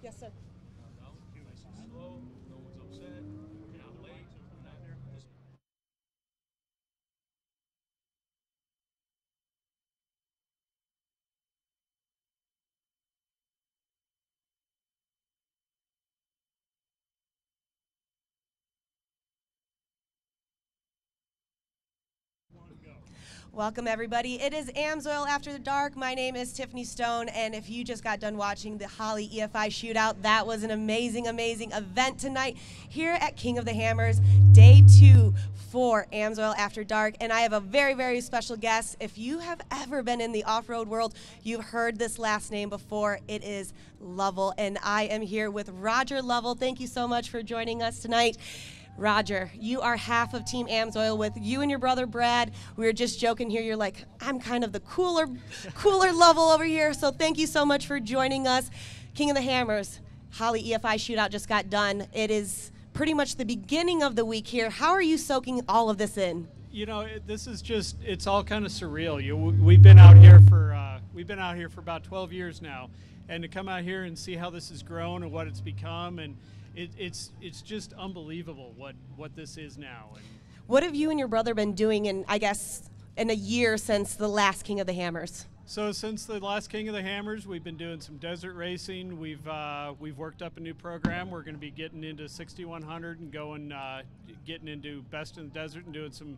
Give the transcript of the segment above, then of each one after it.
Yes, sir. Nice and slow. No one's upset. Down late. Not there. Just Welcome, everybody. It is AMSOIL After the Dark. My name is Tiffany Stone, and if you just got done watching the Holly EFI shootout, that was an amazing, amazing event tonight here at King of the Hammers, day 2 for AMSOIL After Dark. And I have a very, very special guest. If you have ever been in the off-road world, you've heard this last name before. It is Lovell, and I am here with Roger Lovell. Thank you so much for joining us tonight. Roger, you are half of Team AMSOIL with you and your brother Brad. We were just joking here. You're like, I'm kind of the cooler Lovell over here. So thank you so much for joining us. King of the Hammers, Holly EFI shootout just got done. It is pretty much the beginning of the week here. How are you soaking all of this in? You know, this is just—it's all kind of surreal. We've been out here for about 12 years now, and to come out here and see how this has grown and what it's become, and it's just unbelievable what this is now. And what have you and your brother been doing in a year since the last King of the Hammers? So since the last King of the Hammers, we've been doing some desert racing. We've worked up a new program. We're going to be getting into 6100 and getting into Best in the Desert and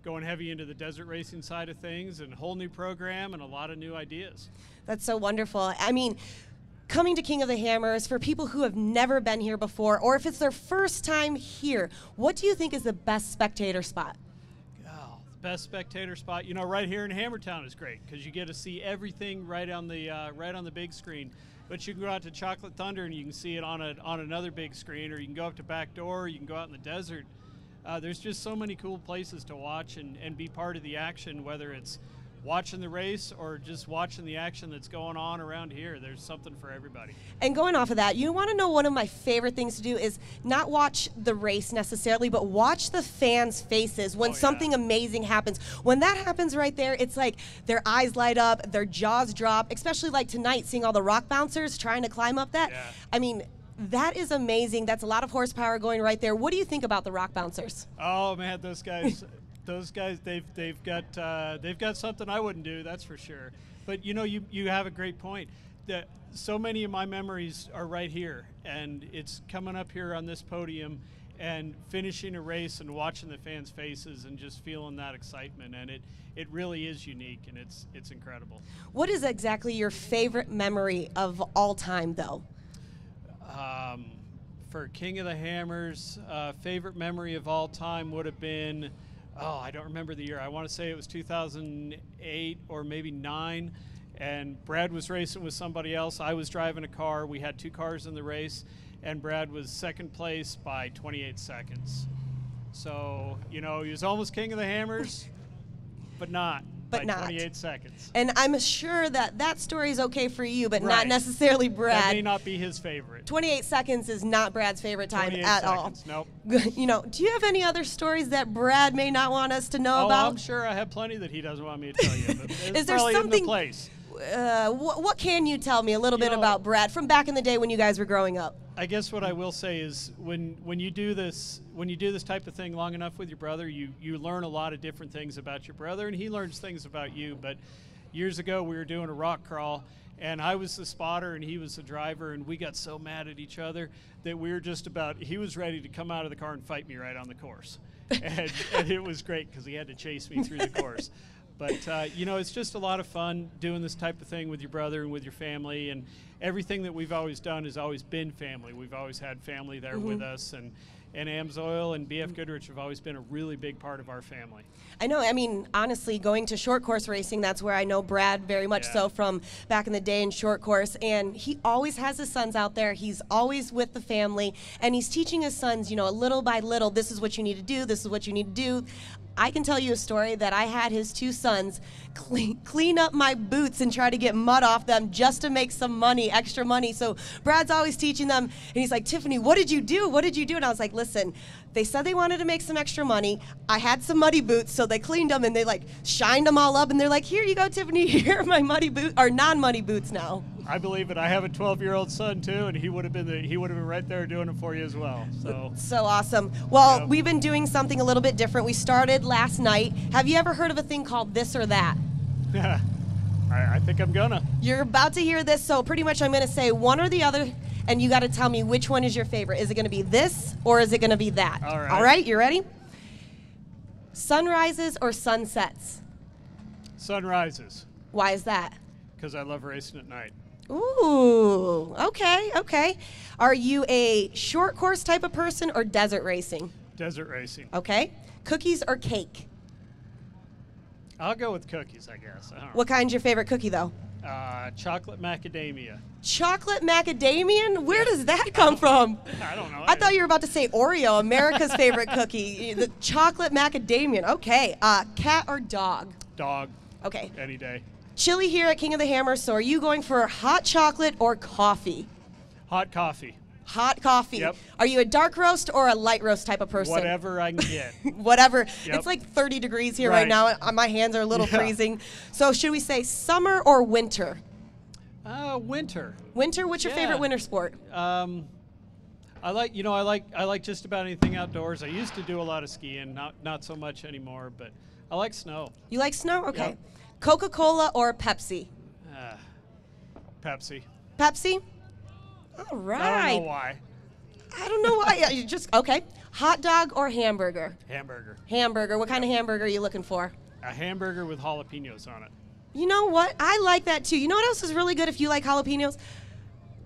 going heavy into the desert racing side of things, and a whole new program and a lot of new ideas. That's so wonderful. I mean, coming to King of the Hammers, for people who have never been here before, or if it's their first time here, what do you think is the best spectator spot? Oh, the best spectator spot, you know, right here in Hammertown is great because you get to see everything right on the big screen. But you can go out to Chocolate Thunder and you can see it on another big screen, or you can go up to Backdoor, or you can go out in the desert. There's just so many cool places to watch and be part of the action, whether it's watching the race or just watching the action that's going on around here. There's something for everybody. And going off of that, you want to know one of my favorite things to do is not watch the race necessarily, but watch the fans' faces when something amazing happens. When that happens right there, it's like their eyes light up, their jaws drop, especially like tonight, seeing all the rock bouncers trying to climb up that. Yeah. I mean, that is amazing. That's a lot of horsepower going right there. What do you think about the rock bouncers? Oh man, those guys. Those guys, they've got something I wouldn't do, that's for sure. But you know, you have a great point. That so many of my memories are right here, and it's coming up here on this podium and finishing a race and watching the fans' faces and just feeling that excitement, and it really is unique, and it's incredible. What is exactly your favorite memory of all time, though? For King of the Hammers, favorite memory of all time would have been, I don't remember the year. I want to say it was 2008 or maybe 9, and Brad was racing with somebody else. I was driving a car. We had 2 cars in the race, and Brad was second place by 28 seconds. So, you know, he was almost King of the Hammers, but not. By 28 seconds. And I'm sure that story is okay for you, but Right. not necessarily Brad. That may not be his favorite. 28 seconds is not Brad's favorite time 28 at seconds, all. Nope. You know, do you have any other stories that Brad may not want us to know about? I'm sure I have plenty that he doesn't want me to tell you. But it's Is there probably something? in the place. What can you tell me a little bit about Brad from back in the day when you guys were growing up? I guess what I will say is when you do this type of thing long enough with your brother, you learn a lot of different things about your brother, and he learns things about you. But years ago, we were doing a rock crawl, and I was the spotter and he was the driver, and we got so mad at each other that we were he was ready to come out of the car and fight me right on the course. And it was great because he had to chase me through the course. But, you know, it's just a lot of fun doing this type of thing with your brother and with your family. And everything that we've always done has always been family. We've always had family there with us. And AMSOIL and BF Goodrich have always been a really big part of our family. I know. I mean, honestly, going to short course racing, that's where I know Brad very much so from back in the day in short course. And he always has his sons out there. He's always with the family. And he's teaching his sons, you know, little by little, this is what you need to do. This is what you need to do. I can tell you a story that I had his 2 sons clean up my boots and try to get mud off them just to make some money, extra money. So Brad's always teaching them, and he's like, Tiffany, what did you do? What did you do? And I was like, listen, they said they wanted to make some extra money. I had some muddy boots, so they cleaned them and they like shined them all up, and they're like, here you go, Tiffany, here are my muddy boots, or non-muddy boots now. I believe it. I have a 12-year-old son too, and he would have been right there doing it for you as well. So awesome. Well, Yep. we've been doing something a little bit different. We started last night. Have you ever heard of a thing called this or that? I think I'm gonna. You're about to hear this, so pretty much I'm going to say one or the other, and you got to tell me which one is your favorite. Is it going to be this or is it going to be that? All right. All right, you ready? Sunrises or sunsets? Sunrises, Why is that? because I love racing at night. Ooh, okay. Are you a short course type of person or desert racing? Desert racing. Okay. Cookies or cake? I'll go with cookies, I guess. I don't know. What kind's your favorite cookie, though? Chocolate macadamia. Chocolate macadamian? Where does that come from? I don't know. I thought you were about to say Oreo, America's favorite cookie. The chocolate macadamian. Okay. Cat or dog? Dog. Okay. Any day. Chili here at King of the Hammer. So are you going for hot chocolate or coffee? Hot coffee. Hot coffee. Yep. Are you a dark roast or a light roast type of person? Whatever I can get. Whatever. Yep. It's like 30 degrees here right Right. now. My hands are a little Yeah. freezing. So should we say summer or winter? Winter. Winter. What's your Yeah. favorite winter sport? I like just about anything outdoors. I used to do a lot of skiing, not so much anymore, but I like snow. You like snow? Okay. Yep. Coca-Cola or Pepsi? Pepsi. Pepsi? All right. I don't know why. I don't know why. Yeah, you just okay. Hot dog or hamburger? Hamburger. Hamburger. What kind of hamburger are you looking for? A hamburger with jalapenos on it. You know what? I like that too. You know what else is really good if you like jalapenos?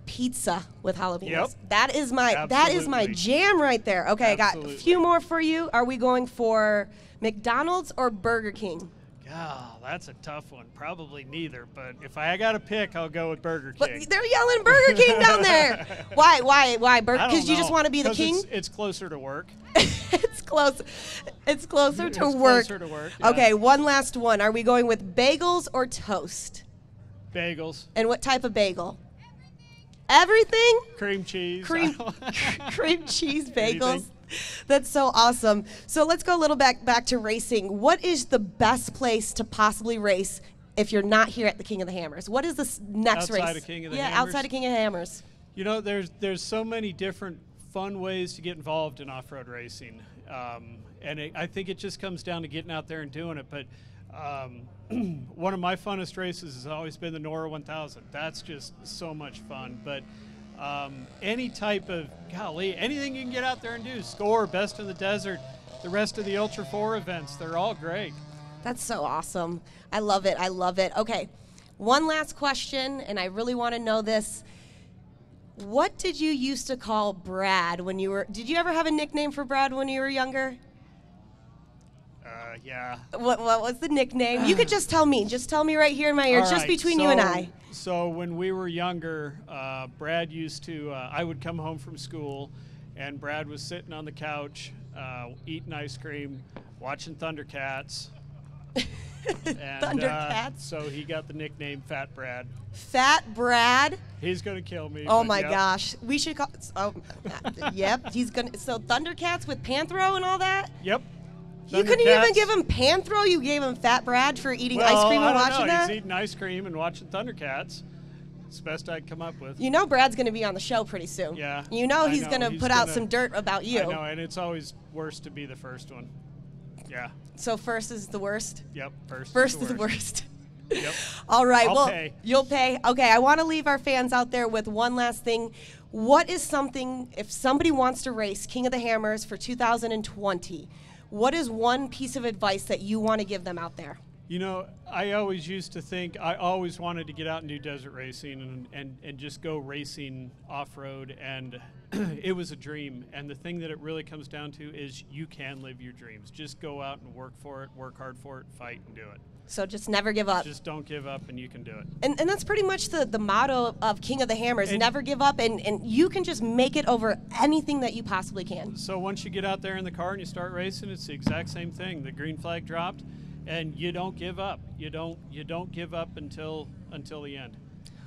Pizza with jalapenos. Yep. That is my Absolutely. jam right there. Okay, I got a Absolutely. few more for you. Are we going for McDonald's or Burger King? Oh, that's a tough one. Probably neither, but if I got to pick, I'll go with Burger But King. they're yelling Burger King down there. Why? I Burger? don't Because you just know. want to be the 'Cause king. It's closer to work. It's close. It's closer to It's work. closer to work, yeah. Okay, one last one. Are we going with bagels or toast? Bagels, And what type of bagel? Everything? cream cheese. Cream cheese bagels. Anything. That's so awesome. So let's go a little back to racing. What is the best place to possibly race if you're not here at the King of the Hammers? What is the next race? Outside of King of the Yeah, Hammers? outside of King of the Hammers. You know, there's so many different fun ways to get involved in off-road racing, I think it just comes down to getting out there and doing it. But one of my funnest races has always been the Nora 1000. That's just so much fun. But any type of, anything you can get out there and do, score, best in the desert, the rest of the Ultra 4 events, they're all great. That's so awesome. I love it. I love it. Okay, one last question, and I really want to know this. What did you used to call Brad when you were, did you ever have a nickname for Brad when you were younger? Yeah. What was the nickname? You could just tell me. Just tell me right here in my ear, All just right, between you and I. So when we were younger, Brad used to, I would come home from school, and Brad was sitting on the couch, eating ice cream, watching Thundercats. And, Thundercats? So he got the nickname Fat Brad. Fat Brad. He's going to kill me. Oh but my yep. gosh. We should call, yep, he's going to, so Thundercats with Panthro and all that? Yep. You couldn't even Thundercats. give him Panthro, you gave him Fat Brad for eating ice cream and I don't watching know. that? He's eating ice cream and watching Thundercats. It's the best I could come up with. You know Brad's going to be on the show pretty soon. Yeah. You know I he's going to He's put out gonna- some dirt about you. I know, and it's always worse to be the first one. Yeah. So first is the worst? Yep. First is the worst. Yep. All right. I'll well, pay. You'll pay. Okay. I want to leave our fans out there with one last thing. What is something, if somebody wants to race King of the Hammers for 2020, what is one piece of advice that you want to give them out there? You know, I always used to think, I always wanted to get out and do desert racing and just go racing off-road, and it was a dream. And the thing that it really comes down to is you can live your dreams. Just go out and work for it, work hard for it, fight and do it. So just never give up. Just don't give up and you can do it. And that's pretty much the motto of King of the Hammers. And- Never give up, and you can just make it over anything that you possibly can. So once you get out there in the car and you start racing, it's the exact same thing. The green flag dropped and you don't give up. You don't give up until the end.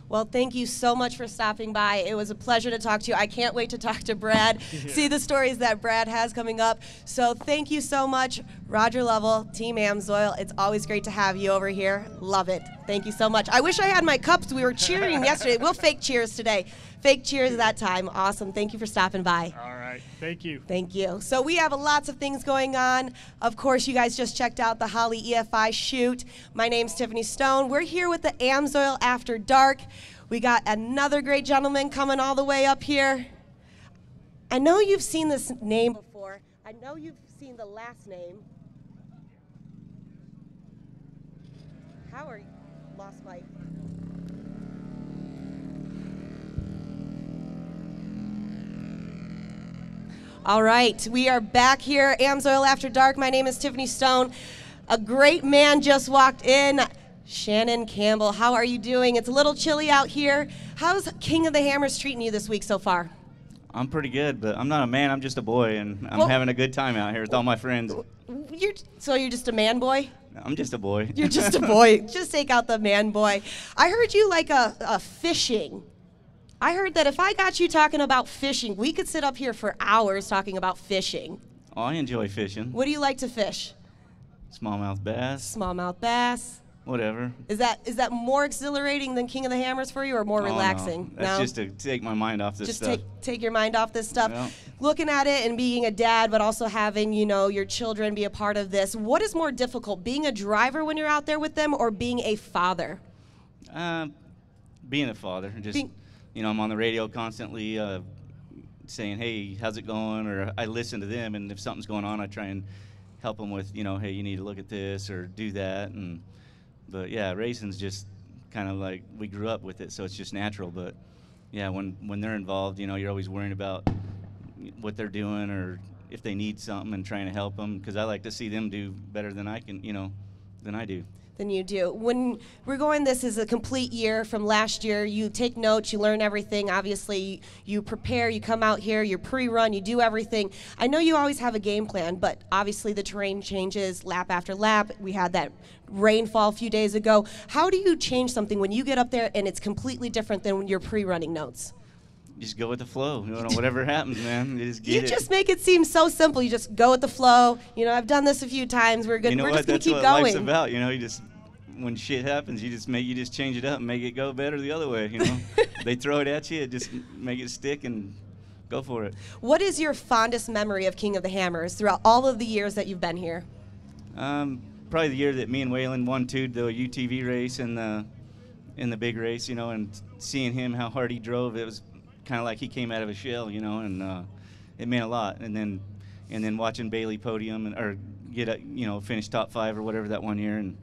Well, thank you so much for stopping by. It was a pleasure to talk to you. I can't wait to talk to Brad, see the stories that Brad has coming up. So thank you so much, Roger Lovell, Team AMSOIL. It's always great to have you over here. Love it. Thank you so much. I wish I had my cups. We were cheering yesterday. We'll fake cheers today. Fake cheers that time. Awesome. Thank you for stopping by. All right. Thank you. Thank you. So we have lots of things going on. Of course, you guys just checked out the Holly EFI shoot. My name's Tiffany Stone. We're here with the AMSOIL After Dark. We got another great gentleman coming all the way up here. I know you've seen this name before. I know you've seen the last name. How are you? Lost Mike. All right, we are back here, AMSOIL After Dark. My name is Tiffany Stone. A great man just walked in, Shannon Campbell. How are you doing? It's a little chilly out here. How's King of the Hammers treating you this week so far? I'm pretty good, but I'm not a man, I'm just a boy, and I'm having a good time out here with all my friends. So you're just a man boy? I'm just a boy. You're just a boy. Just take out the man boy. I heard you like a fishing. I heard that if I got you talking about fishing, we could sit up here for hours talking about fishing. Oh, I enjoy fishing. What do you like to fish? Smallmouth bass. Smallmouth bass. Whatever. Is that more exhilarating than King of the Hammers for you, or more relaxing? No. That's just to take my mind off this stuff. Just take your mind off this stuff. Yeah. Looking at it and being a dad, but also having, your children be a part of this. What is more difficult, being a driver when you're out there with them, or being a father? Being a father. I'm on the radio constantly saying, hey, how's it going? Or I listen to them, and if something's going on, I try and help them with, hey, you need to look at this or do that. But yeah, racing's just kind of like, we grew up with it, so it's just natural. But yeah, when they're involved, you're always worrying about what they're doing or if they need something and trying to help them, because I like to see them do better than I can, than I do. Than you do. When we're going, this is a complete year from last year. You take notes, you learn everything. Obviously, you prepare, you come out here, you pre-run, you do everything. I know you always have a game plan, but obviously the terrain changes lap after lap. We had that rainfall a few days ago. How do you change something when you get up there and it's completely different than your pre-running notes? Just go with the flow. Whatever happens, man. You just get it. You just make it seem so simple. You just go with the flow. I've done this a few times. We're good. We're just gonna keep going. That's what life's about. You just, when shit happens, you just change it up and make it go better the other way. They throw it at you, just make it stick and go for it. What is your fondest memory of King of the Hammers throughout all of the years that you've been here? Probably the year that me and Waylon won the UTV race and the big race. And seeing him how hard he drove, it was kind of like he came out of a shell, and it meant a lot. And then watching Bailey podium or get finish top 5 or whatever that one year, and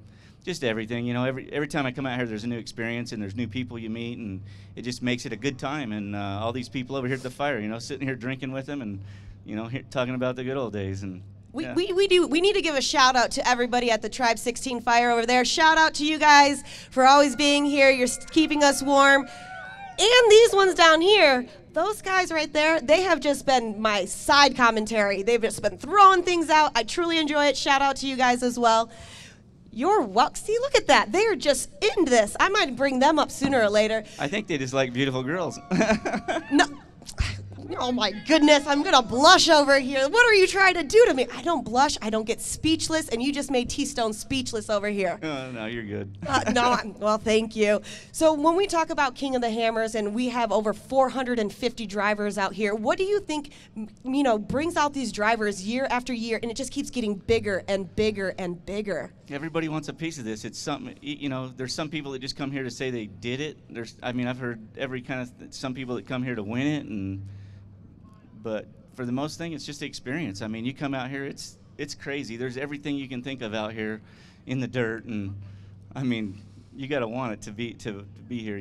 just everything. Every time I come out here, there's a new experience and there's new people you meet, and it just makes it a good time. And all these people over here at the fire, sitting here drinking with them, and talking about the good old days. And we need to give a shout out to everybody at the Tribe 16 Fire over there. Shout out to you guys for always being here. You're keeping us warm. And these ones down here, those guys right there, they have just been my side commentary. They've just been throwing things out. I truly enjoy it. Shout out to you guys as well. See, look at that. They are just into this. I might bring them up sooner or later. I think they just like beautiful girls. No. Oh my goodness, I'm gonna blush over here. What are you trying to do to me? I don't blush, I don't get speechless, and you just made T-Stone speechless over here. No, you're good. Well, thank you. So when we talk about King of the Hammers, and we have over 450 drivers out here, what do you think, brings out these drivers year after year, and it just keeps getting bigger and bigger and bigger? Everybody wants a piece of this. It's something, there's some people that just come here to say they did it. I've heard every kind of, some people that come here to win it, but for the most thing, it's just the experience. You come out here, it's crazy. There's everything you can think of out here in the dirt, and you got to want it to be here,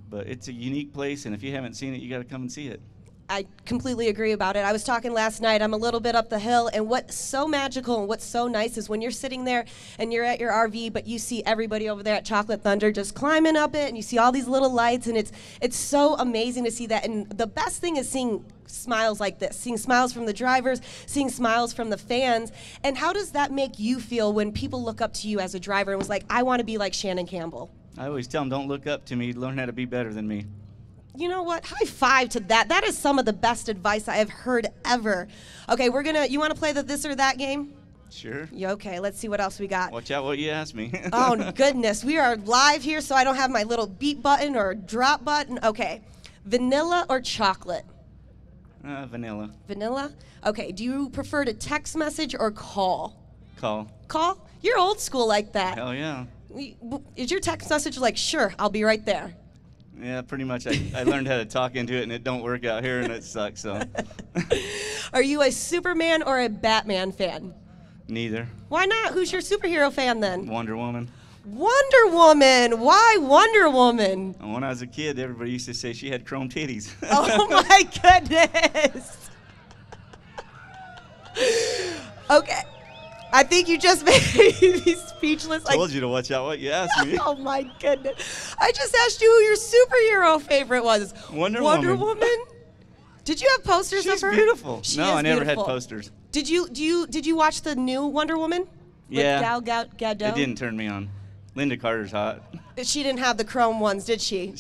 but it's a unique place, and if you haven't seen it, you got to come and see it. I completely agree about it. I was talking last night, I'm a little bit up the hill, and what's so magical and what's so nice is when you're sitting there and you're at your RV, but you see everybody over there at Chocolate Thunder just climbing up it, and you see all these little lights, and it's so amazing to see that. And the best thing is seeing smiles like this, seeing smiles from the drivers, seeing smiles from the fans. And how does that make you feel when people look up to you as a driver and was like, I want to be like Shannon Campbell? I always tell them, don't look up to me. Learn how to be better than me. You know what? High five to that. That is some of the best advice I have heard ever. Okay, you want to play the this or that game? Sure. Yeah, okay, let's see what else we got. Watch out what you ask me. Oh, goodness. We are live here, so I don't have my little beat button or drop button. Okay. Vanilla or chocolate? Vanilla. Vanilla? Okay, do you prefer to text message or call? Call. Call? You're old school like that. Hell yeah. Is your text message like, sure, I'll be right there? Yeah, pretty much. I learned how to talk into it, and it don't work out here, and it sucks. So. Are you a Superman or a Batman fan? Neither. Why not? Who's your superhero fan then? Wonder Woman. Wonder Woman. Why Wonder Woman? When I was a kid, everybody used to say she had chrome titties. Oh my goodness. Okay. I think you just made me speechless. I told you to watch out what you asked me. Oh my goodness. I just asked you who your superhero favorite was. Wonder Woman? Did you have posters She's of her? beautiful. She no, is I never beautiful. had posters. Did you watch the new Wonder Woman? Yeah. With Gal Gadot? It didn't turn me on. Linda Carter's hot. She didn't have the chrome ones, did she?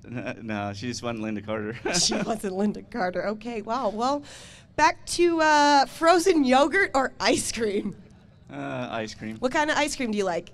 No, she just wasn't Linda Carter. She wasn't Linda Carter. Okay, wow. Well, back to frozen yogurt or ice cream? Ice cream. What kind of ice cream do you like?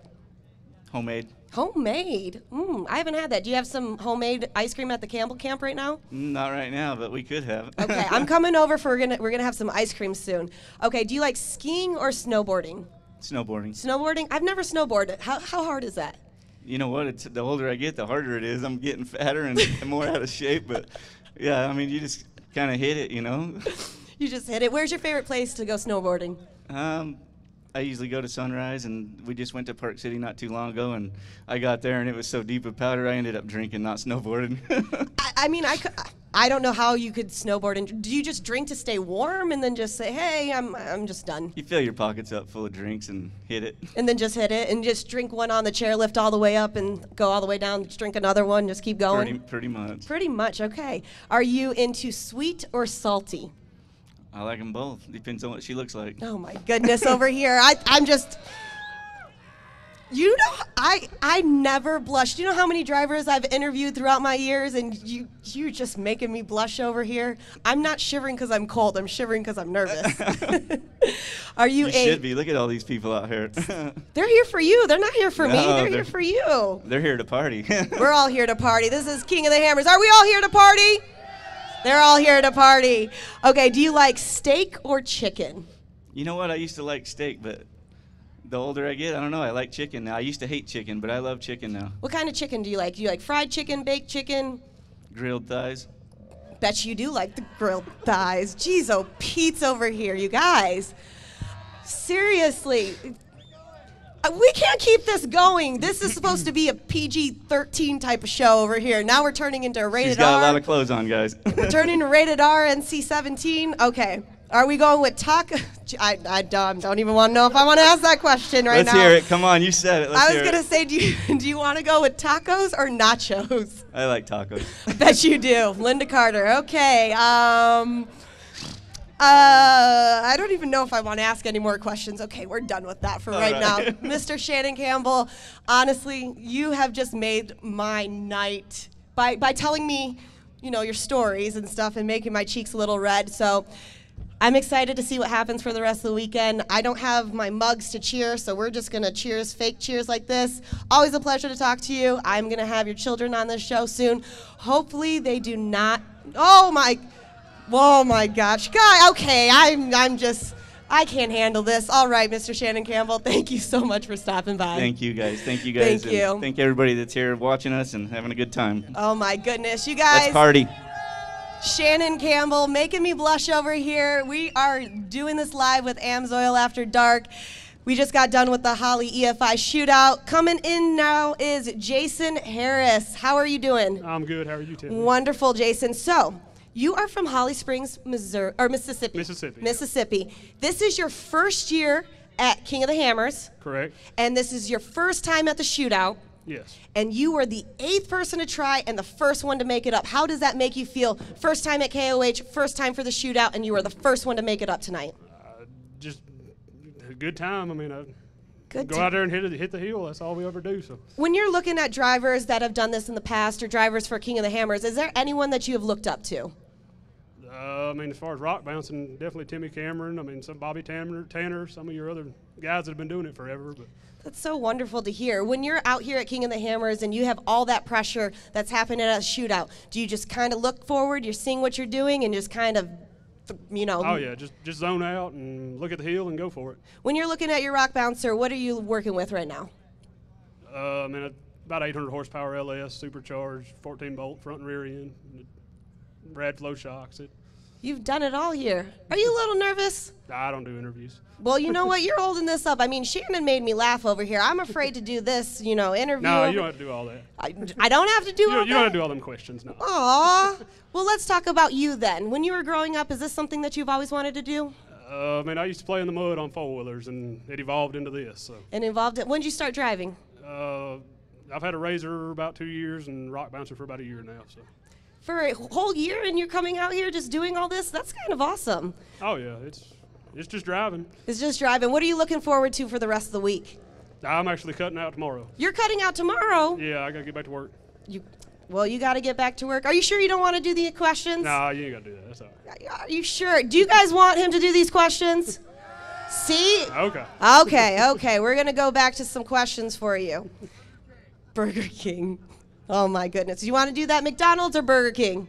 Homemade. Homemade? I haven't had that. Do you have some homemade ice cream at the Campbell camp right now? Not right now, but we could have. Okay, I'm coming over we're gonna have some ice cream soon. Okay, do you like skiing or snowboarding? Snowboarding. Snowboarding? I've never snowboarded. How hard is that? You know what? The older I get, the harder it is. I'm getting fatter and more out of shape, but yeah, I mean, you just kind of hit it, you know? You just hit it. Where's your favorite place to go snowboarding? I usually go to Sunrise, and we just went to Park City not too long ago, and I got there, and it was so deep of powder, I ended up drinking, not snowboarding. I don't know how you could snowboard. And do you just drink to stay warm and then just say, hey, I'm just done? You fill your pockets up full of drinks and hit it. And then just hit it and just drink one on the chair, lift all the way up and go all the way down, just drink another one, just keep going? Pretty much. Pretty much, okay. Are you into sweet or salty? I like them both. Depends on what she looks like. Oh my goodness, over here. I'm just, you know, I never blush. Do you know how many drivers I've interviewed throughout my years, and you're just making me blush over here? I'm not shivering because I'm cold. I'm shivering because I'm nervous. Are you should be. Look at all these people out here. They're here for you. They're not here for me. They're here for you. They're here to party. We're all here to party. This is King of the Hammers. Are we all here to party? They're all here to party. Okay, do you like steak or chicken? You know what? I used to like steak, but the older I get, I don't know. I like chicken now. I used to hate chicken, but I love chicken now. What kind of chicken do you like? Do you like fried chicken, baked chicken? Grilled thighs. Bet you do like the grilled thighs. Jeez, oh, Pete's over here, you guys. Seriously. We can't keep this going. This is supposed to be a PG-13 type of show over here. Now we're turning into a rated R. She's got a lot of clothes on, guys. We're turning to rated R and C-17. Okay. Are we going with taco? I don't even want to know if I want to ask that question right now. Let's hear it. Come on, you said it. I was going to say, do you want to go with tacos or nachos? I like tacos. I bet you do. Linda Carter. Okay. I don't even know if I want to ask any more questions. Okay, we're done with that for right now. Mr. Shannon Campbell, honestly, you have just made my night by telling me, you know, your stories and stuff and making my cheeks a little red. So I'm excited to see what happens for the rest of the weekend. I don't have my mugs to cheer, so we're just going to cheers, fake cheers like this. Always a pleasure to talk to you. I'm going to have your children on this show soon. Hopefully they do not. Oh my gosh. Guy, okay, I can't handle this. All right, Mr. Shannon Campbell, thank you so much for stopping by. Thank you, guys. Thank you. Thank everybody that's here watching us and having a good time. Oh, my goodness. You guys. Let's party. Shannon Campbell making me blush over here. We are doing this live with AMSOIL After Dark. We just got done with the Holly EFI shootout. Coming in now is Jason Harris. How are you doing? I'm good. How are you, Tiffany? Wonderful, Jason. So, you are from Holly Springs, Mississippi. Mississippi. This is your first year at King of the Hammers. Correct. And this is your first time at the shootout. Yes. And you were the 8th person to try and the first one to make it up. How does that make you feel? First time at KOH, first time for the shootout, and you were the first one to make it up tonight. Just a good time. I mean, Good. Go out there and hit the hill. That's all we ever do. So When you're looking at drivers that have done this in the past or drivers for King of the Hammers, is there anyone that you have looked up to? I mean, as far as rock bouncing, definitely Timmy Cameron. I mean, some Bobby Tanner, some of your other guys that have been doing it forever. But That's so wonderful to hear. When you're out here at King of the Hammers and you have all that pressure that's happening at a shootout, do you just kind of look forward, you're seeing what you're doing, and just kind of, oh yeah, just zone out and look at the hill and go for it. When you're looking at your rock bouncer, what are you working with right now? I mean, about 800 horsepower LS, supercharged, 14 bolt front and rear end, Brad flow shocks. You've done it all here. Are you a little nervous? I don't do interviews. Well, you know what? You're holding this up. I mean, Shannon made me laugh over here. I'm afraid to do this, interview. No, you don't have to do all that. I don't have to do all that? You don't have to do all them questions, no. Aw. Well, let's talk about you then. When you were growing up, is this something that you've always wanted to do? I mean, I used to play in the mud on four-wheelers, and it evolved into this. So. And involved it. When did you start driving? I've had a Razor about 2 years and rock bouncer for about a year now. So. For a whole year, and you're coming out here just doing all this? That's kind of awesome. Oh yeah, it's just driving. It's just driving. What are you looking forward to for the rest of the week? I'm actually cutting out tomorrow. You're cutting out tomorrow? Yeah, I gotta get back to work. Well, you got to get back to work. Are you sure you don't want to do the questions? Nah, you ain't gotta do that. That's all right. Are you sure? Do you guys want him to do these questions? See? Okay. Okay. We're going to go back to some questions for you. Burger King. Oh, my goodness. Do you want to do that McDonald's or Burger King?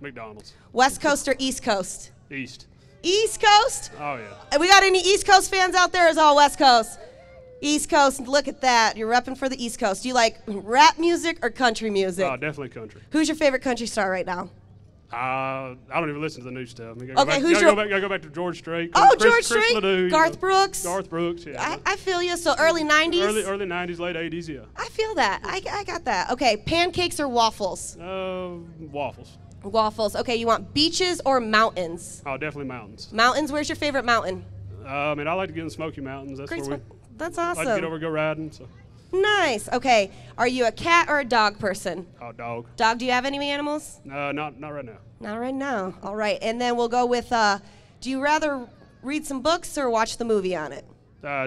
McDonald's. West Coast or East Coast? East. East Coast? Oh, yeah. And we got any East Coast fans out there, or is it all West Coast? East Coast, look at that. You're repping for the East Coast. Do you like rap music or country music? Definitely country. Who's your favorite country star right now? I don't even listen to the new stuff. Who's go back to George Strait. George Strait? Ledoux, Garth Brooks? Garth Brooks, yeah. I feel you. So early 90s? Early 90s, late 80s, yeah. I feel that. I got that. Okay, pancakes or waffles? Waffles. Waffles. Okay, you want beaches or mountains? Oh, definitely mountains. Mountains. Where's your favorite mountain? I mean, I like to get in the Smoky Mountains. That's awesome. I like to get over and go riding. So. Nice. Okay, are you a cat or a dog person? Oh, dog. Dog. Do you have any animals? Not right now. Not right now. All right, and then we'll go with, do you rather read some books or watch the movie on it?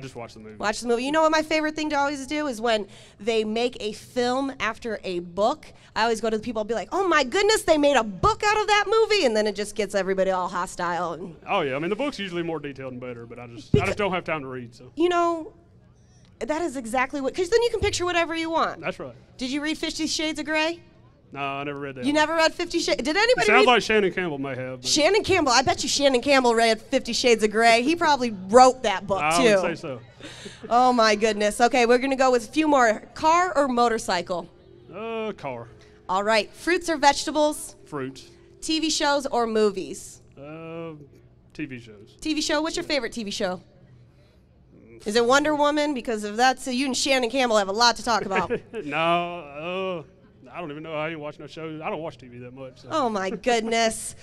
Just watch the movie. Watch the movie. You know what my favorite thing to always do is when they make a film after a book. I always go to the people and be like, oh my goodness, they made a book out of that movie, and then it just gets everybody all hostile. And oh yeah, I mean the book's usually more detailed and better, but I just don't have time to read. So. That is exactly what, because then you can picture whatever you want. That's right. Did you read 50 Shades of Grey? No, I never read that. You never read 50 Shades? Did anybody Sounds like Shannon Campbell may have. Shannon Campbell. I bet you Shannon Campbell read 50 Shades of Grey. He probably wrote that book, too. I would say so. Oh, my goodness. Okay, we're going to go with a few more. Car or motorcycle? Car. All right. Fruits or vegetables? Fruit. TV shows or movies? TV shows. TV show? What's your favorite TV show? Is it Wonder Woman? Because if that's you and Shannon Campbell have a lot to talk about. No, I don't even know. I ain't watch no shows. I don't watch TV that much. So. Oh my goodness.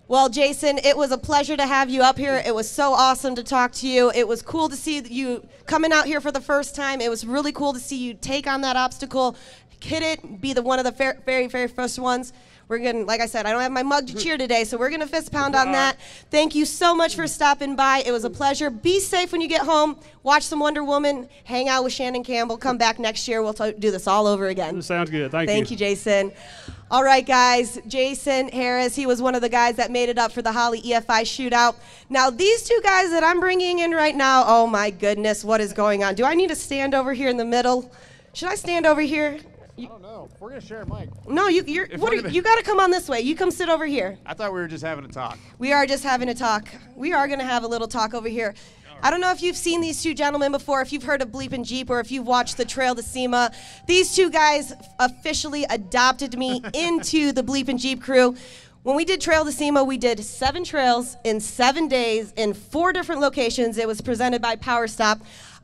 Well, Jason, it was a pleasure to have you up here. It was so awesome to talk to you. It was cool to see you coming out here for the first time. It was really cool to see you take on that obstacle, hit it, be one of the very, very first ones. We're going to, like I said, I don't have my mug to cheer today, so we're going to fist pound on that. Thank you so much for stopping by. It was a pleasure. Be safe when you get home. Watch some Wonder Woman. Hang out with Shannon Campbell. Come back next year. We'll do this all over again. Sounds good. Thank you. Thank you, Jason. All right, guys. Jason Harris, he was one of the guys that made it up for the Holly EFI shootout. Now, these two guys that I'm bringing in right now, oh, my goodness, what is going on? Do I need to stand over here in the middle? Should I stand over here? I don't know. We're going to share a mic. No, you got to come on this way. You come sit over here. I thought we were just having a talk. We are just having a talk. We are going to have a little talk over here. I don't know if you've seen these two gentlemen before, if you've heard of Bleep and Jeep, or if you've watched the Trail to SEMA. These two guys officially adopted me into the Bleep and Jeep crew. When we did Trail to SEMA, we did 7 trails in 7 days in 4 different locations. It was presented by Power Stop.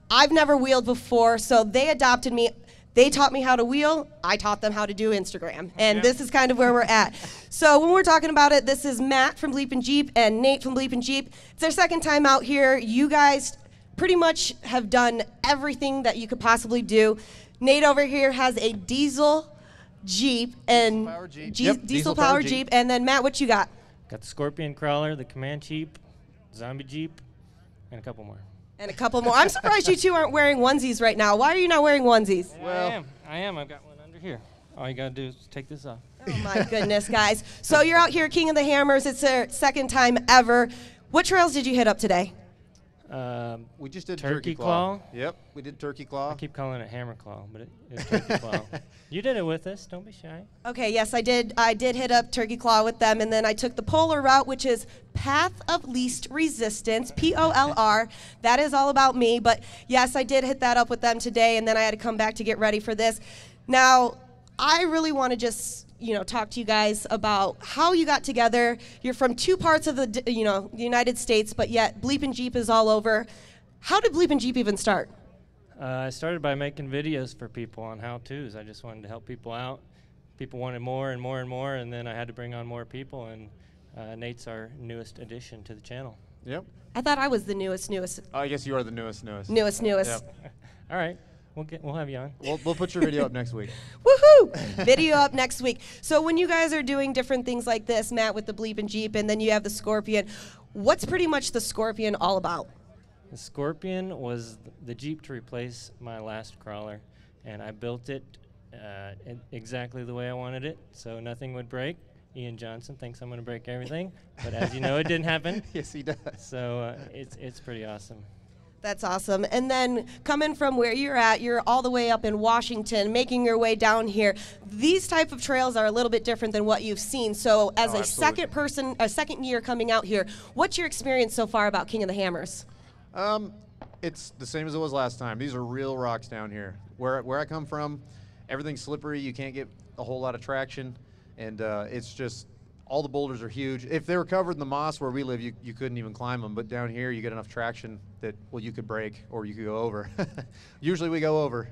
I've never wheeled before, so they adopted me. They taught me how to wheel. I taught them how to do Instagram. And this is kind of where we're at. So when we're talking about it, this is Matt from Bleep and Jeep and Nate from Bleep and Jeep. It's their second time out here. You guys pretty much have done everything that you could possibly do. Nate over here has a diesel Jeep and diesel power Jeep. And then Matt, what you got? Got the Scorpion Crawler, the Command Jeep, Zombie Jeep, and a couple more. And a couple more. I'm surprised you two aren't wearing onesies right now. Why are you not wearing onesies? Well, I am. I've got one under here. All you got to do is take this off. Oh, my goodness, guys. So you're out here, King of the Hammers. It's their second time ever. What trails did you hit up today? We just did Turkey Claw. Yep, we did Turkey Claw. I keep calling it Hammer Claw, but it's Turkey Claw. You did it with us. Don't be shy. Okay, yes, I did. I did hit up Turkey Claw with them, and then I took the polar route, which is Path of Least Resistance, POLR. That is all about me, but yes, I did hit that up with them today, and then I had to come back to get ready for this. Now, I really want to just, talk to you guys about how you got together. You're from two parts of the United States, but yet Bleep and Jeep is all over. How did Bleep and Jeep even start? I started by making videos for people on how-tos. I just wanted to help people out. People wanted more and more and more, and then I had to bring on more people, and Nate's our newest addition to the channel. Yep. I thought I was the newest. I guess you are the newest. Newest. Yep. All right. We'll have you on. We'll put your video up next week. Woohoo! Video up next week. So when you guys are doing different things like this, Matt with the Bleep and Jeep, and then you have the Scorpion, what's pretty much the Scorpion all about? The Scorpion was the Jeep to replace my last crawler, and I built it exactly the way I wanted it, so nothing would break. Ian Johnson thinks I'm going to break everything, but as you know, it didn't happen. Yes, he does. So it's pretty awesome. That's awesome. And then coming from where you're at, you're all the way up in Washington, making your way down here. These type of trails are a little bit different than what you've seen. So as a second year coming out here, what's your experience so far about King of the Hammers? It's the same as it was last time. These are real rocks down here. Where I come from, everything's slippery. You can't get a whole lot of traction, and it's just all the boulders are huge. If they were covered in the moss where we live, you couldn't even climb them. But down here, you get enough traction that, well, you could break or you could go over. Usually we go over.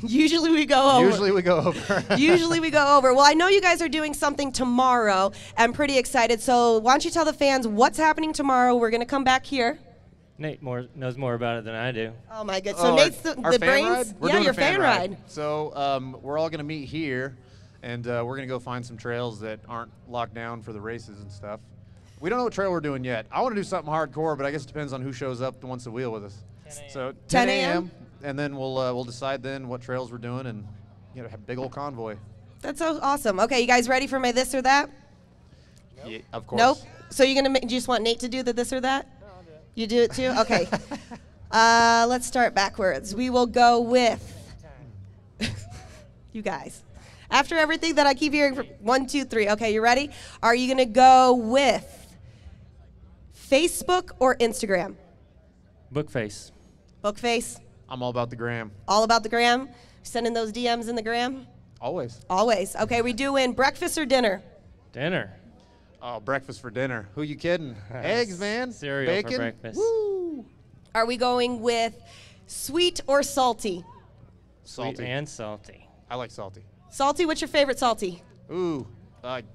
Usually we go over. Usually we go over. Usually we go over. Well, I know you guys are doing something tomorrow. I'm pretty excited. So why don't you tell the fans what's happening tomorrow? We're going to come back here. Nate knows more about it than I do. Oh, my goodness. So Nate's the fan brains? Ride? We're yeah, doing your a fan ride. So we're all going to meet here. And we're going to go find some trails that aren't locked down for the races and stuff. We don't know what trail we're doing yet. I want to do something hardcore, but I guess it depends on who shows up and wants to wheel with us. 10 a.m. So 10 a.m. And then we'll decide then what trails we're doing and have a big old convoy. That's so awesome. Okay, you guys ready for my this or that? Yeah, of course. Nope. So you're going to you just want Nate to do the this or that? No, I'll do it. You do it too? Okay. Let's start backwards. We will go with you guys. After everything that I keep hearing from 1, 2, 3. Okay, you ready? Are you going to go with Facebook or Instagram? Bookface. Bookface. I'm all about the gram. All about the gram? Sending those DMs in the gram? Always. Always. Okay, we doing breakfast or dinner? Dinner. Oh, breakfast for dinner. Who you kidding? Eggs, man. Cereal Bacon. for breakfast. Woo. Are we going with sweet or salty? Salty. Sweet and salty. I like salty. Salty, what's your favorite salty? Ooh,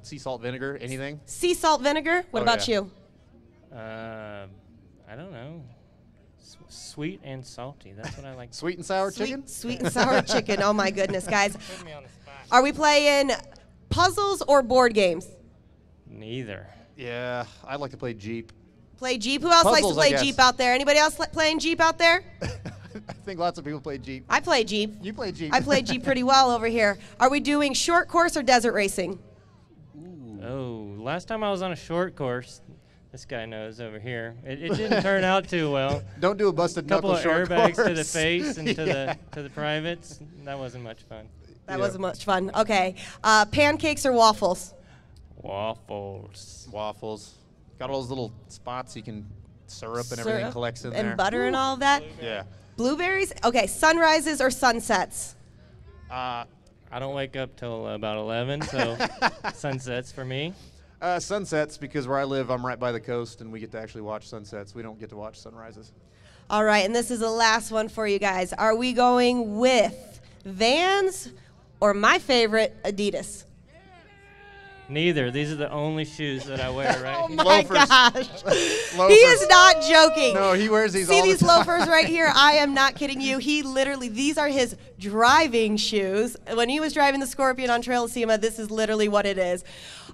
sea salt vinegar, anything? Sea salt vinegar? What about you? I don't know. Sweet and salty. That's what I like. Sweet and sour chicken? Sweet and sour chicken. Oh, my goodness, guys. Put me on the spot. Are we playing puzzles or board games? Neither. Yeah, I'd like to play Jeep. Play Jeep? Who else Puzzles, I likes to play guess. Jeep out there? Anybody else playing Jeep out there? I think lots of people play Jeep. I play Jeep. You play Jeep. I play Jeep pretty well over here. Are we doing short course or desert racing? Oh, last time I was on a short course, this guy knows over here. It didn't turn out too well. Don't do a busted A couple knuckle of short airbags course. to the face and Yeah. to the privates. That wasn't much fun. That Yeah. wasn't much fun. Okay. Pancakes or waffles? Waffles. Waffles. Got all those little spots you can syrup and everything Syrup collects in and there. butter and all of that? Yeah. Blueberries? Okay, sunrises or sunsets? I don't wake up till about 11, so sunsets for me. Sunsets, because where I live, I'm right by the coast, and we get to actually watch sunsets. We don't get to watch sunrises. All right, and this is the last one for you guys. Are we going with Vans or my favorite, Adidas? Neither. These are the only shoes that I wear, right? Oh my Loafers. gosh. Loafers. He is not joking. No, he wears these See all the these time. loafers right here? I am not kidding you. He literally, these are his driving shoes. When he was driving the Scorpion on Trail of Sema, this is literally what it is.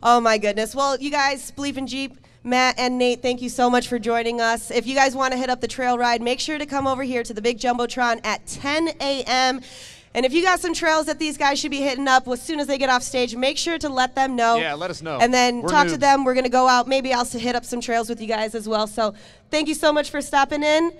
Oh my goodness. Well, you guys, Bleep and Jeep, Matt and Nate, thank you so much for joining us. If you guys want to hit up the trail ride, make sure to come over here to the big Jumbotron at 10 a.m. And if you got some trails that these guys should be hitting up as soon as they get off stage, make sure to let them know. Yeah, let us know. And then We're talk to noobs. them. We're going to go out. Maybe I'll hit up some trails with you guys as well. So thank you so much for stopping in.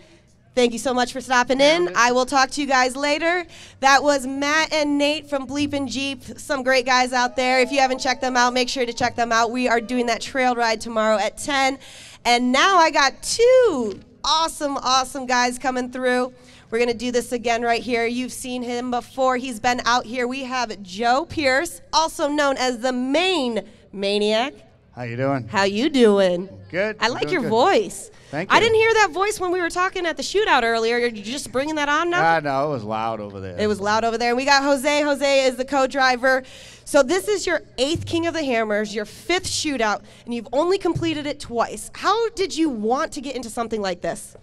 Thank you so much for stopping in. I will talk to you guys later. That was Matt and Nate from Bleepin' Jeep. Some great guys out there. If you haven't checked them out, make sure to check them out. We are doing that trail ride tomorrow at 10. And now I got two awesome guys coming through. We're going to do this again right here. You've seen him before. He's been out here. We have Joe Pierce, also known as the Main Maniac. How you doing? How you doing? Good. I I'm like doing your good. voice. Thank you. I didn't hear that voice when we were talking at the shootout earlier. Are you just bringing that on now? No, it was loud over there. It was loud over there. And we got Jose. Jose is the co-driver. So this is your 8th King of the Hammers, your 5th shootout, and you've only completed it twice. How did you want to get into something like this?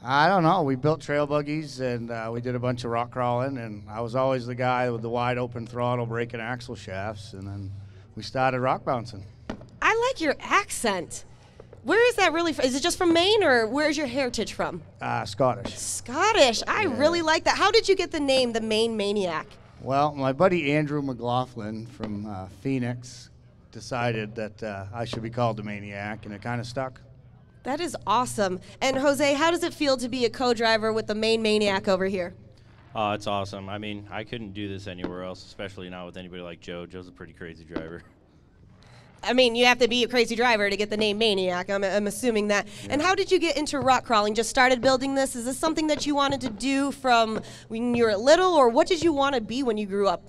I don't know. We built trail buggies, and we did a bunch of rock crawling, and I was always the guy with the wide open throttle breaking axle shafts, and then we started rock bouncing. I like your accent. Where is that really from? Is it just from Maine, or where's your heritage from? Scottish. Scottish. I really like that. How did you get the name, the Maine Maniac? Well, my buddy Andrew McLaughlin from Phoenix decided that I should be called the Maniac, and it kind of stuck. That is awesome. And Jose, how does it feel to be a co-driver with the Maine Maniac over here? Oh, it's awesome. I mean, I couldn't do this anywhere else, especially not with anybody like Joe. Joe's a pretty crazy driver. I mean, you have to be a crazy driver to get the name Maniac. I'm assuming that. Yeah. And how did you get into rock crawling? Just started building this? Is this something that you wanted to do from when you were little, or what did you want to be when you grew up?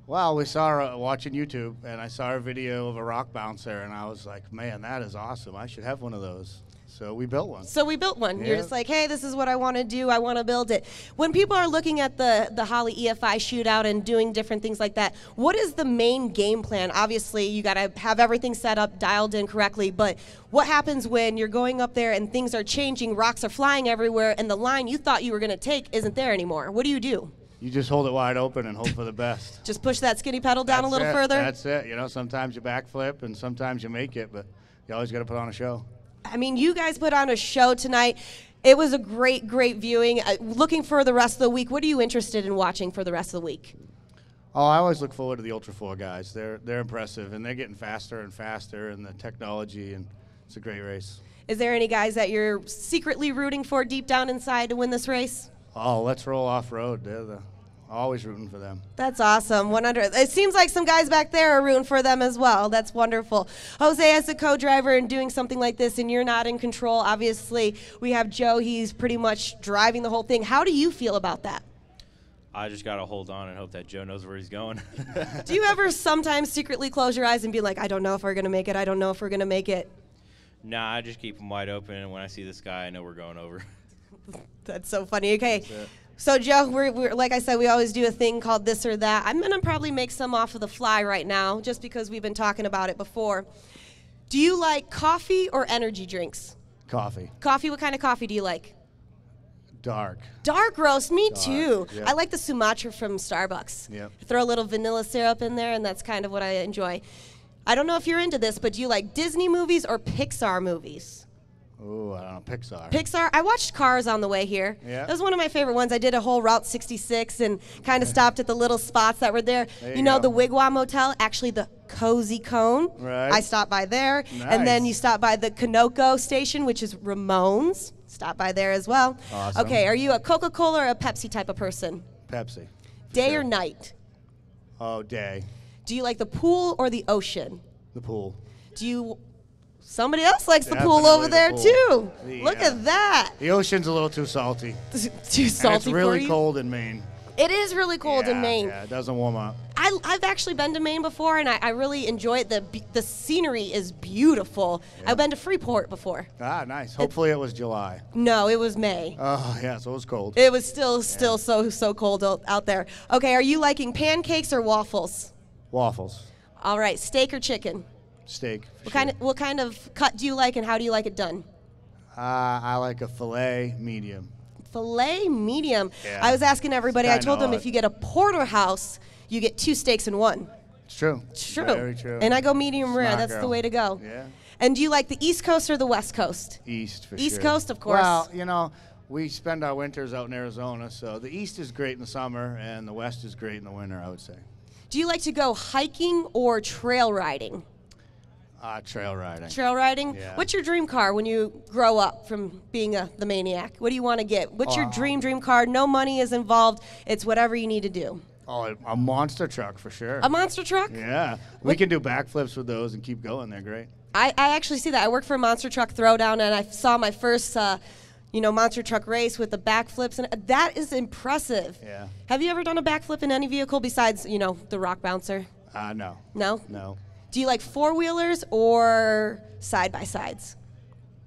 Well, we saw watching YouTube, and I saw a video of a rock bouncer, and I was like, man, that is awesome. I should have one of those. So we built one. Yeah. You're just like, hey, this is what I want to do. I want to build it. When people are looking at the Holly EFI shootout and doing different things like that, what is the main game plan? Obviously, you got to have everything set up, dialed in correctly, but what happens when you're going up there and things are changing, rocks are flying everywhere, and the line you thought you were going to take isn't there anymore? What do you do? You just hold it wide open and hope for the best. Just push that skinny pedal down a little further? That's it. You know, sometimes you backflip and sometimes you make it, but you always got to put on a show. I mean, you guys put on a show tonight. It was a great viewing. Looking for the rest of the week, what are you interested in watching for the rest of the week? Oh, I always look forward to the Ultra 4 guys. They're impressive, and they're getting faster and faster, and the technology, and it's a great race. Is there any guys that you're secretly rooting for deep down inside to win this race? Oh, Let's Roll Off-Road. They're always rooting for them. That's awesome. 100. It seems like some guys back there are rooting for them as well. That's wonderful. Jose, as a co-driver and doing something like this, and you're not in control, obviously, we have Joe. He's pretty much driving the whole thing. How do you feel about that? I just got to hold on and hope that Joe knows where he's going. Do you ever sometimes secretly close your eyes and be like, I don't know if we're going to make it, I don't know if we're going to make it? Nah, I just keep them wide open, and when I see this guy, I know we're going over. That's so funny. Okay. So, Joe, we're like I said, we always do a thing called this or that. I'm going to probably make some off of the fly right now just because we've been talking about it before. Do you like coffee or energy drinks? Coffee. Coffee? What kind of coffee do you like? Dark. Dark roast? Me too. Yep. I like the Sumatra from Starbucks. Yep. Throw a little vanilla syrup in there, and that's kind of what I enjoy. I don't know if you're into this, but do you like Disney movies or Pixar movies? Oh, I don't know, Pixar. Pixar. I watched Cars on the way here. Yeah. That was one of my favorite ones. I did a whole Route 66 and kind of stopped at the little spots that were there. There you know, go. the Wigwam Motel, actually the Cozy Cone. Right. I stopped by there. Nice. And then you stop by the Kanoko station, which is Ramones. Stop by there as well. Awesome. Okay, are you a Coca-Cola or a Pepsi type of person? Pepsi. Day sure. or night? Oh, day. Do you like the pool or the ocean? The pool. Do you... Somebody else likes the Definitely pool over the there, pool. too. The, Look at that. The ocean's a little too salty. Too salty and it's really for you? cold in Maine. It is really cold in Maine. Yeah, it doesn't warm up. I've actually been to Maine before, and I really enjoy it. The scenery is beautiful. Yeah. I've been to Freeport before. Ah, nice. Hopefully it was July. No, it was May. Oh, yeah, so it was cold. It was still so cold out there. Okay, are you liking pancakes or waffles? Waffles. All right, steak or chicken? Steak. What kind of cut do you like, and how do you like it done? I like a filet medium. Filet medium. Yeah. I was asking everybody. I It's told them kinda if you get a porterhouse, you get 2 steaks in one. It's true. It's true. Very true. And I go medium rare. Smart That's girl. the way to go. Yeah. And do you like the East Coast or the West Coast? East, for East sure. Coast, of course. Well, you know, we spend our winters out in Arizona, so the East is great in the summer, and the West is great in the winter, I would say. Do you like to go hiking or trail riding? Trail riding. Trail riding? Yeah. What's your dream car when you grow up from being the maniac? What do you want to get? What's your dream car? No money is involved. It's whatever you need to do. Oh, a monster truck for sure. A monster truck? Yeah. We can do backflips with those and keep going. They're great. I actually see that. I work for a monster truck throwdown, and I saw my first monster truck race with the backflips, and that is impressive. Yeah. Have you ever done a backflip in any vehicle besides, the rock bouncer? No. No? No. Do you like four-wheelers or side-by-sides?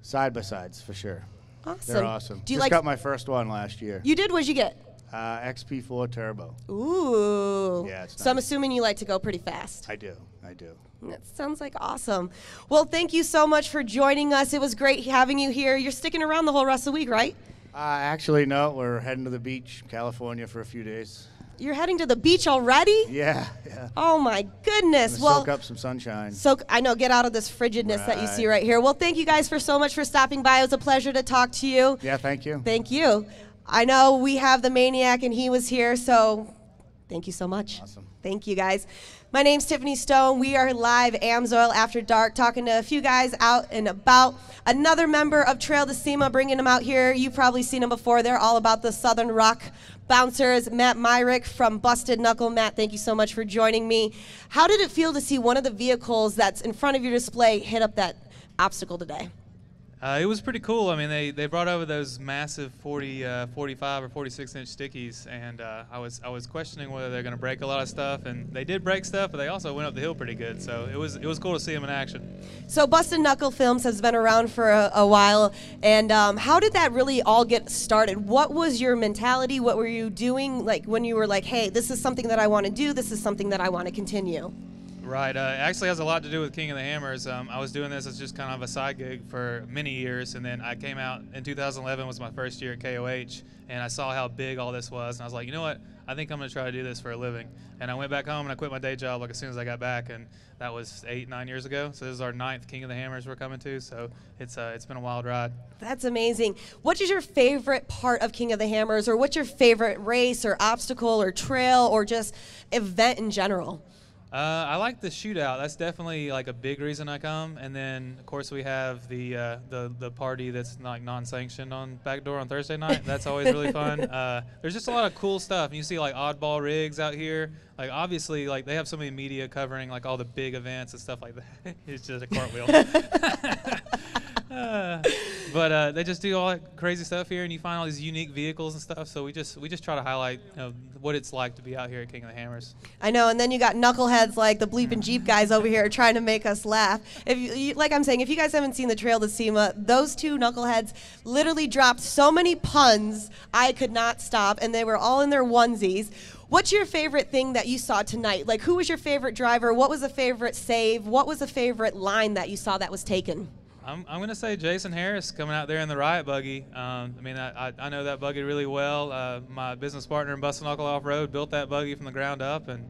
Side-by-sides, for sure. Awesome. They're awesome. Do you Just like? got my first one last year. You did? What'd you get? XP4 Turbo. Ooh. Yeah, it's So I'm nice. assuming you like to go pretty fast. I do. That sounds like awesome. Well, thank you so much for joining us. It was great having you here. You're sticking around the whole rest of the week, right? Actually, no. We're heading to the beach, California, for a few days. You're heading to the beach already? Yeah. Oh my goodness. Well, soak up some sunshine. I know, get out of this frigidness that you see Right. right here. Well, thank you guys for so much for stopping by. It was a pleasure to talk to you. Yeah, thank you. Thank you. I know we have the Maniac and he was here, so thank you so much. Awesome. Thank you guys. My name's Tiffany Stone. We are live AMSOIL After Dark, talking to a few guys out and about. Another member of Trail to SEMA, bringing them out here. You've probably seen them before. They're all about the Southern Rock bouncers. Matt Myrick from Busted Knuckle. Matt, thank you so much for joining me. How did it feel to see one of the vehicles that's in front of your display hit up that obstacle today? It was pretty cool. I mean, they brought over those massive 45 or 46-inch stickies, and I was questioning whether they're going to break a lot of stuff, and they did break stuff, but they also went up the hill pretty good. So it was cool to see them in action. So Busted Knuckle Films has been around for a while, and how did that really all get started? What was your mentality? What were you doing, like when you were like, hey, this is something that I want to do, this is something that I want to continue? Right. It actually has a lot to do with King of the Hammers. I was doing this as just kind of a side gig for many years, and then I came out in 2011 was my first year at KOH, and I saw how big all this was, and I was like, you know what? I think I'm going to try to do this for a living. And I went back home and I quit my day job like as soon as I got back, and that was 8-9 years ago. So this is our 9th King of the Hammers we're coming to. So it's been a wild ride. That's amazing. What is your favorite part of King of the Hammers, or what's your favorite race or obstacle or trail or just event in general? I like the shootout. That's definitely like a big reason I come. And then of course we have the party that's like non-sanctioned on Backdoor on Thursday night. That's always really fun. There's just a lot of cool stuff. You see like oddball rigs out here. Like obviously like they have so many media covering like all the big events and stuff like that. It's just a cartwheel. But they just do all that crazy stuff here, and you find all these unique vehicles and stuff. So we just try to highlight what it's like to be out here at King of the Hammers. I know, and then you got knuckleheads like the bleeping Jeep guys over here trying to make us laugh. If you, like I'm saying, if you guys haven't seen the Trail to SEMA, those two knuckleheads literally dropped so many puns I could not stop, and they were all in their onesies. What's your favorite thing that you saw tonight? Like, who was your favorite driver? What was a favorite save? What was a favorite line that you saw that was taken? I'm going to say Jason Harris coming out there in the Riot buggy. I know that buggy really well. My business partner in Busted Knuckle Off-Road built that buggy from the ground up, and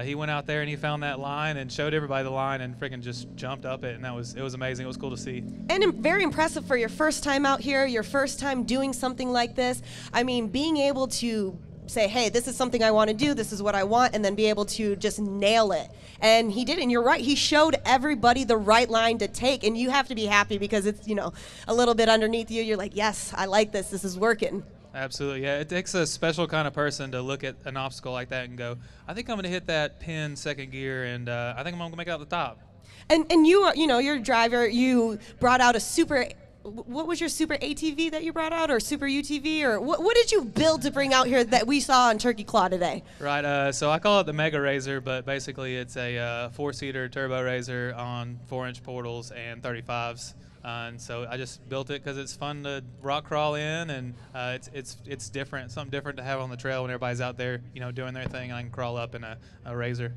he went out there and he found that line and showed everybody the line and freaking just jumped up it, and it was amazing. It was cool to see. And very impressive for your first time out here, your first time doing something like this. I mean, being able to say, hey, this is something I want to do, this is what I want, and then be able to just nail it. And he did, and you're right, he showed everybody the right line to take, and you have to be happy because it's, a little bit underneath you. You're like, yes, I like this is working. Absolutely, yeah. It takes a special kind of person to look at an obstacle like that and go, I think I'm going to hit that pin second gear, and I think I'm going to make it out the top. And you are, you're a driver, you brought out a super... What was your super ATV that you brought out, or super UTV, or what did you build to bring out here that we saw on Turkey Claw today? Right, so I call it the Mega Razor, but basically it's a 4-seater turbo razor on 4-inch portals and 35s. And so I just built it because it's fun to rock crawl in, and it's different, something different to have on the trail when everybody's out there, doing their thing, and I can crawl up in a razor.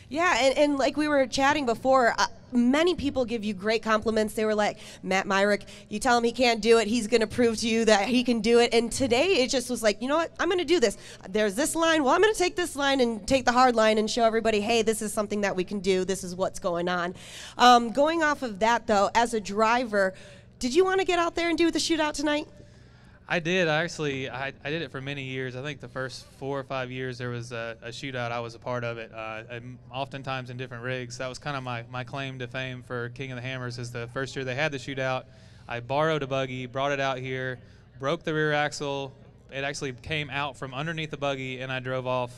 Yeah, and like we were chatting before, many people give you great compliments. They were like, Matt Myrick, you tell him he can't do it, he's going to prove to you that he can do it. And today it just was like, you know what, I'm going to do this. There's this line, well, I'm going to take this line and take the hard line and show everybody, hey, this is something that we can do. This is what's going on. Going off of that, though, as a driver, did you want to get out there and do the shootout tonight? I did. I did it for many years. I think the first 4 or 5 years there was a shootout. I was a part of it, and oftentimes in different rigs. That was kind of my claim to fame for King of the Hammers. Is the first year they had the shootout, I borrowed a buggy, brought it out here, broke the rear axle. It actually came out from underneath the buggy, and I drove off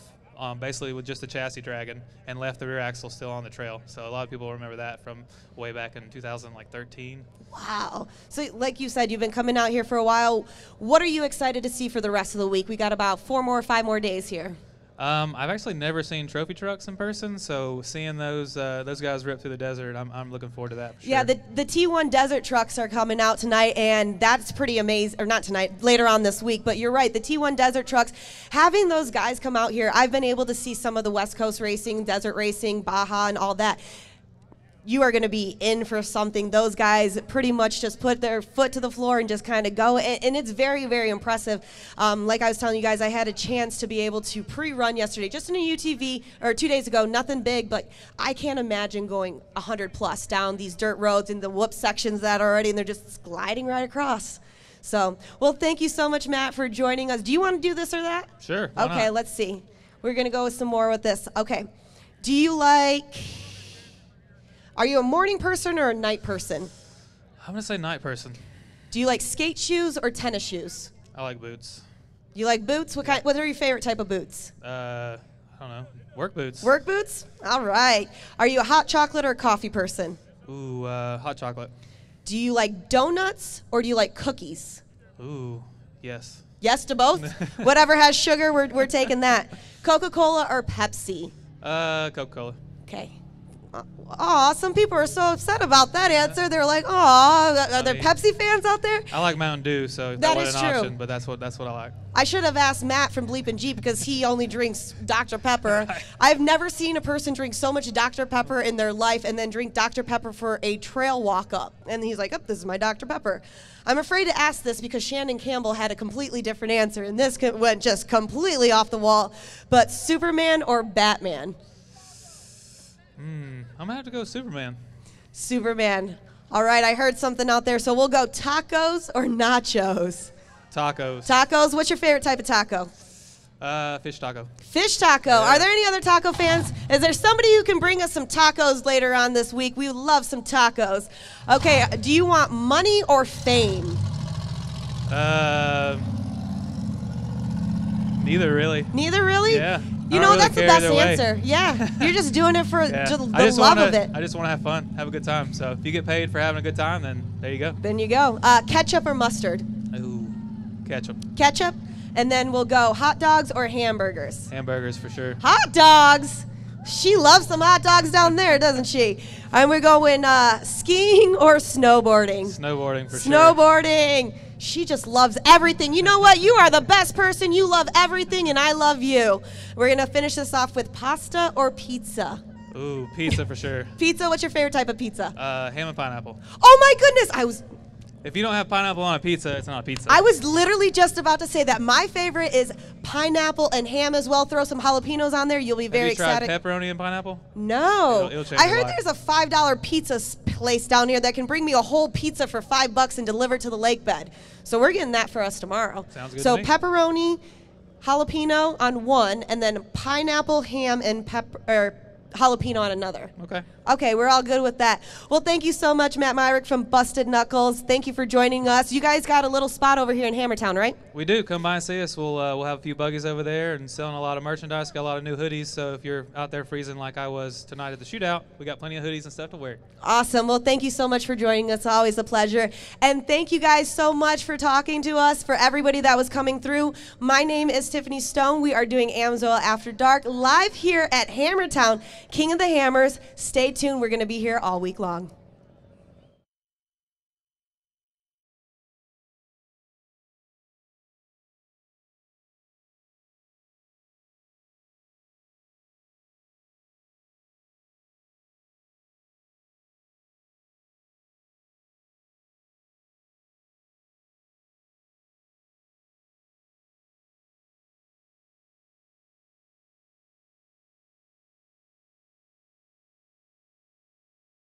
basically with just the chassis dragging and left the rear axle still on the trail. So a lot of people remember that from way back in 2013. Wow. So like you said, you've been coming out here for a while. What are you excited to see for the rest of the week? We got about 5 more days here. I've actually never seen trophy trucks in person, so seeing those guys rip through the desert, I'm looking forward to that for sure. Yeah, the T1 desert trucks are coming out tonight, and that's pretty amazing. Or not tonight, later on this week. But you're right, the T1 desert trucks, having those guys come out here, I've been able to see some of the West Coast racing, desert racing, Baja, and all that. You are going to be in for something. Those guys pretty much just put their foot to the floor and just kind of go, and it's very, very impressive. Like I was telling you guys, I had a chance to be able to pre-run yesterday, just in a UTV, or 2 days ago, nothing big, but I can't imagine going 100 plus down these dirt roads in the whoop sections that are already, and they're just gliding right across. So, well, thank you so much, Matt, for joining us. Do you want to do this or that? Sure. Okay, let's see. We're going to go with some more with this. Okay. Do you like... Are you a morning person or a night person? I'm going to say night person. Do you like skate shoes or tennis shoes? I like boots. You like boots? What are your favorite type of boots? I don't know. Work boots. Work boots? All right. Are you a hot chocolate or a coffee person? Ooh, hot chocolate. Do you like donuts or do you like cookies? Ooh, yes. Yes to both? Whatever has sugar, we're taking that. Coca-Cola or Pepsi? Coca-Cola. Okay. Aw, some people are so upset about that answer. They're like, aw, are there Pepsi fans out there? I like Mountain Dew, so that wasn't an option, but that's what I like. I should have asked Matt from Bleep and Jeep because he only drinks Dr. Pepper. Right. I've never seen a person drink so much Dr. Pepper in their life and then drink Dr. Pepper for a trail walk up. And he's like, oh, this is my Dr. Pepper. I'm afraid to ask this because Shannon Campbell had a completely different answer, and this went just completely off the wall. But Superman or Batman? I'm going to have to go Superman. Superman. All right, I heard something out there, so we'll go tacos or nachos? Tacos. Tacos. What's your favorite type of taco? Fish taco. Fish taco. Yeah. Are there any other taco fans? Is there somebody who can bring us some tacos later on this week? We would love some tacos. Okay, do you want money or fame? Neither really. Neither really? Yeah. You know, really that's the best answer. Yeah. You're just doing it for the love of it. I just want to have fun, have a good time. So if you get paid for having a good time, then there you go. Then you go. Ketchup or mustard? Ooh, ketchup. Ketchup? And then we'll go hot dogs or hamburgers? Hamburgers for sure. Hot dogs! She loves some hot dogs down there, doesn't she? And we're going skiing or snowboarding? Snowboarding for sure. Snowboarding. She just loves everything. You know what? You are the best person. You love everything, and I love you. We're going to finish this off with pasta or pizza? Ooh, pizza for sure. Pizza? What's your favorite type of pizza? Ham and pineapple. Oh, my goodness. If you don't have pineapple on a pizza, it's not a pizza. I was literally just about to say that. My favorite is pineapple and ham as well. Throw some jalapenos on there. You'll be very ecstatic. Have you tried pepperoni and pineapple? No. It'll change I heard your life. there's a $5 pizza place down here that can bring me a whole pizza for $5 and deliver it to the lake bed. So we're getting that for us tomorrow. Sounds good so to me. Pepperoni, jalapeno on one, and then pineapple, ham, and jalapeno on another. Okay. Okay, we're all good with that. Well, thank you so much, Matt Myrick from Busted Knuckles. Thank you for joining us. You guys got a little spot over here in Hammertown, right? We do. Come by and see us. We'll have a few buggies over there and selling a lot of merchandise. Got a lot of new hoodies. So if you're out there freezing like I was tonight at the shootout, we got plenty of hoodies and stuff to wear. Awesome. Well, thank you so much for joining us. Always a pleasure. And thank you guys so much for talking to us, for everybody that was coming through. My name is Tiffany Stone. We are doing AMSOIL After Dark live here at Hammertown, King of the Hammers. Stay tuned. We're going to be here all week long.